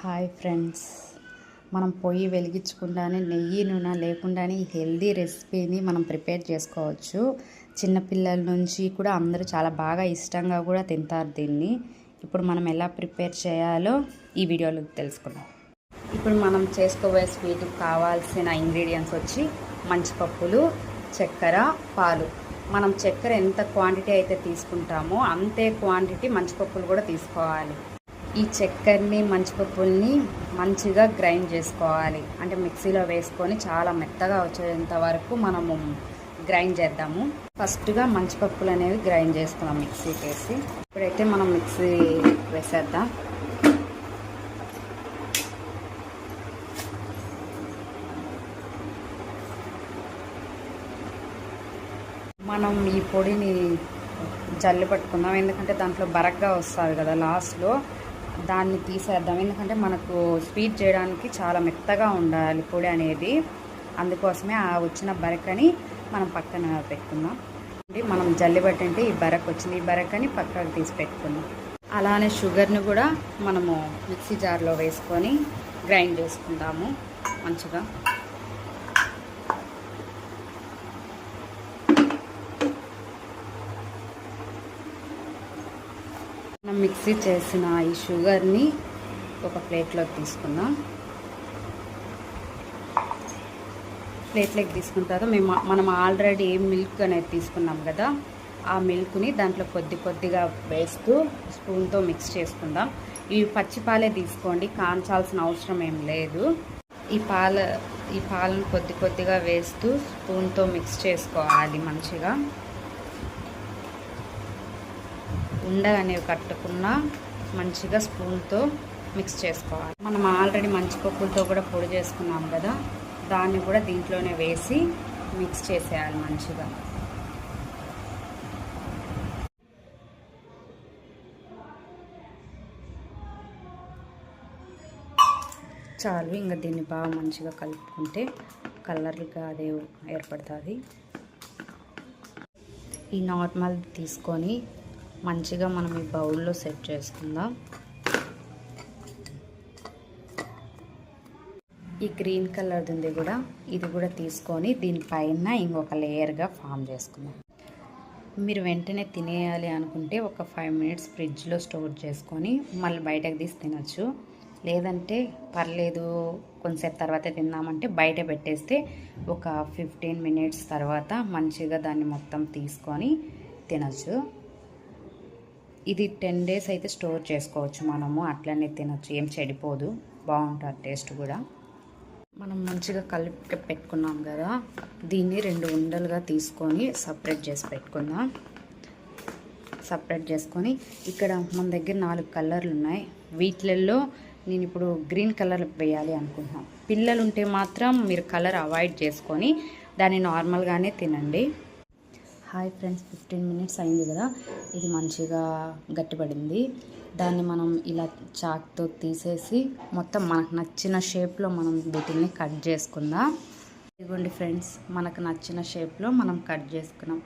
Hi friends, మనం పొయ్యి వెలిగించకుండానే నెయ్యి నూనె లేకుండానే ఈ హెల్దీ రెసిపీని మనం ప్రిపేర్ చేసుకోవచ్చు. చిన్నపిల్లల నుంచి కూడా అందరూ చాలా బాగా ఇష్టంగా కూడా తింటారు దీన్ని. ఇప్పుడు మనం ఎలా ప్రిపేర్ చేయాలో ఈ వీడియోలో తెలుసుకుందాం. ఇప్పుడు మనం చేసుకోబోయే స్వీట్కి కావాల్సిన ఇంగ్రీడియంట్స్ వచ్చి మంచిపప్పులు, చక్కెర, పాలు. మనం చక్కెర ఎంత క్వాంటిటీ అయితే తీసుకుంటామో అంతే క్వాంటిటీ మంచిపప్పులు కూడా తీసుకోవాలి. ఈ చక్కెరని మంచిపప్పుల్ని మంచిగా గ్రైండ్ చేసుకోవాలి. అంటే మిక్సీలో వేసుకొని చాలా మెత్తగా వచ్చేంత వరకు మనము గ్రైండ్ చేద్దాము. ఫస్ట్గా మంచిపప్పులు అనేవి గ్రైండ్ చేసుకున్నాం మిక్సీకి వేసి. ఇప్పుడైతే మనం మిక్సీ వేసేద్దాం. మనం ఈ పొడిని జల్లి పట్టుకుందాం, ఎందుకంటే దాంట్లో బరగ్గా వస్తుంది కదా లాస్ట్లో. దాన్ని తీసేద్దాం, ఎందుకంటే మనకు స్వీట్ చేయడానికి చాలా మెత్తగా ఉండాలి పొడి అనేది. అందుకోసమే ఆ వచ్చిన బరకని మనం పక్కన పెట్టుకుందాం. మనం జల్లి పట్టింటే ఈ బరక్ వచ్చింది, ఈ బరకని పక్కకు తీసి పెట్టుకుందాం. అలానే షుగర్ని కూడా మనము మిక్సీ జార్లో వేసుకొని గ్రైండ్ చేసుకుందాము మంచిగా. మనం మిక్సీ చేసిన ఈ షుగర్ని ఒక ప్లేట్లోకి తీసుకుందాం. ప్లేట్లోకి తీసుకున్న తర్వాత మనం ఆల్రెడీ మిల్క్ అనేది తీసుకున్నాం కదా, ఆ మిల్క్ని దాంట్లో కొద్దిగా వేస్తూ స్పూన్తో మిక్స్ చేసుకుందాం. ఇవి పచ్చి పాలే తీసుకోండి, కాంచాల్సిన అవసరం ఏం లేదు. ఈ పాలను కొద్దిగా వేస్తూ స్పూన్తో మిక్స్ చేసుకోవాలి మంచిగా. ఉండ అనేవి కట్టుకున్న మంచిగా స్పూన్తో మిక్స్ చేసుకోవాలి. మనం ఆల్రెడీ మంచిపప్పులతో కూడా పొడి చేసుకున్నాం కదా, దాన్ని కూడా దీంట్లోనే వేసి మిక్స్ చేసేయాలి మంచిగా. చాలు, ఇంకా దీన్ని బాగా మంచిగా కలుపుకుంటే కలర్గా అదే ఏర్పడుతుంది. ఈ నార్మల్ తీసుకొని మంచిగా మనం ఈ బౌల్లో సెట్ చేసుకుందాం. ఈ గ్రీన్ కలర్ ఉంది కూడా, ఇది కూడా తీసుకొని దీనిపైన ఇంకొక లేయర్గా ఫామ్ చేసుకుందాం. మీరు వెంటనే తినేయాలి అనుకుంటే ఒక 5 మినిట్స్ ఫ్రిడ్జ్లో స్టోర్ చేసుకొని మళ్ళీ బయటకు తీసి తినచ్చు. లేదంటే పర్లేదు కొంచెంసేపు తర్వాత తిందామంటే బయట పెట్టేస్తే ఒక 15 మినిట్స్ తర్వాత మంచిగా దాన్ని మొత్తం తీసుకొని తినచ్చు. ఇది 10 డేస్ అయితే స్టోర్ చేసుకోవచ్చు మనము, అట్లనే తినచ్చు, ఏం చెడిపోదు, బాగుంటుంది టేస్ట్ కూడా. మనం మంచిగా కలిపి పెట్టుకున్నాం కదా, దీన్ని 2 ఉండలుగా తీసుకొని సపరేట్ చేసి పెట్టుకుందాం. సపరేట్ చేసుకొని ఇక్కడ మన దగ్గర 4 కలర్లు ఉన్నాయి. వీటిల్లో నేను ఇప్పుడు గ్రీన్ కలర్ వేయాలి అనుకుంటున్నాను. పిల్లలు ఉంటే మాత్రం మీరు కలర్ అవాయిడ్ చేసుకొని దాన్ని నార్మల్గానే తినండి. హాయ్ ఫ్రెండ్స్, 15 మినిట్స్ అయింది కదా, ఇది మంచిగా గట్టిపడింది. దాన్ని మనం ఇలా చాక్తో తీసేసి మొత్తం మనకు నచ్చిన షేప్లో మనం వీటిని కట్ చేసుకుందాం. ఇదిగోండి ఫ్రెండ్స్, మనకు నచ్చిన షేప్లో మనం కట్ చేసుకున్నాం.